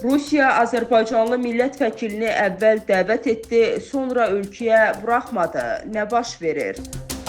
Rusiya Azərbaycanlı millət vəkilini əvvəl dəvət etdi, sonra ölkəyə buraxmadı. Nə baş verir?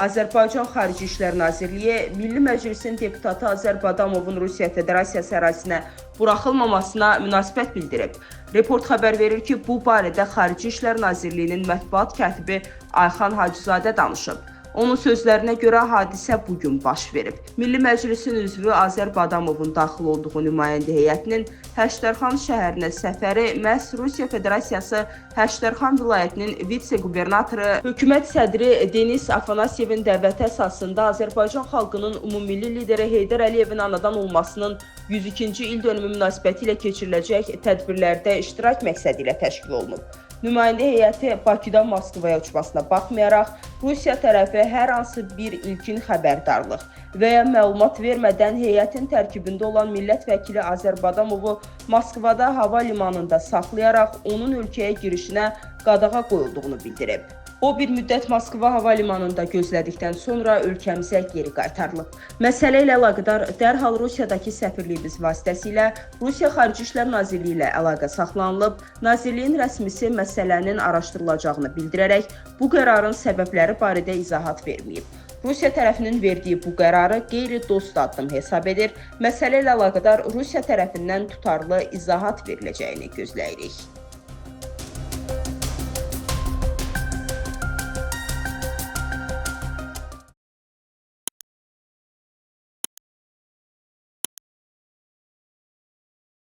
Azərbaycan Xarici İşlər Nazirliyi Milli Məclisin deputatı Azər Badamovun Rusiya Federasiyası ərazisinə buraxılmamasına münasibət bildirib. Report xəbər verir ki, bu barədə Xarici İşlər Nazirliyinin mətbuat katibi Ayxan Hacızadə danışıb. Onun sözlərinə görə hadisə bugün baş verib. Milli Məclisin üzvü Azər Badamovun daxil olduğu nümayəndə heyətinin Həştərxan şəhərinə səfəri məhz Rusiya Federasiyası Həştərxan vilayətinin vitse-qubernatoru, hökumət sədri Denis Afanasyevin dəvəti əsasında Azərbaycan xalqının ümummilli lideri Heydər Əliyevin anadan olmasının 102-ci il dönümü münasibəti ilə keçiriləcək tədbirlərdə iştirak məqsədi ilə təşkil olunub. Nümayəndə heyəti Bakıdan Moskvaya uçmasına baxmayaraq, Rusiya tərəfi hər hansı bir ilkin xəbərdarlıq və ya məlumat vermədən heyətin tərkibində olan millət vəkili Azər Badamovu Moskvada hava limanında saxlayaraq onun ölkəyə girişinə qadağa qoyulduğunu bildirib. O bir müddət Moskva hava limanında gözlədikdən sonra ölkəmizə geri qaytarılıb. Məsələ ilə əlaqədar dərhal Rusiyadakı səfirliyimiz vasitəsilə Rusiya Xarici İşlər Nazirliyi ilə əlaqə saxlanılıb. Nazirliyin rəsmisi məsələnin araşdırılacağını bildirərək bu qərarın səbəbləri barədə izahat verməyib. Rusiya tərəfinin verdiyi bu qərarı qeyri-dost addım hesab edir. Məsələ ilə əlaqədar Rusiya tərəfindən tutarlı izahat veriləcəyini gözləyirik.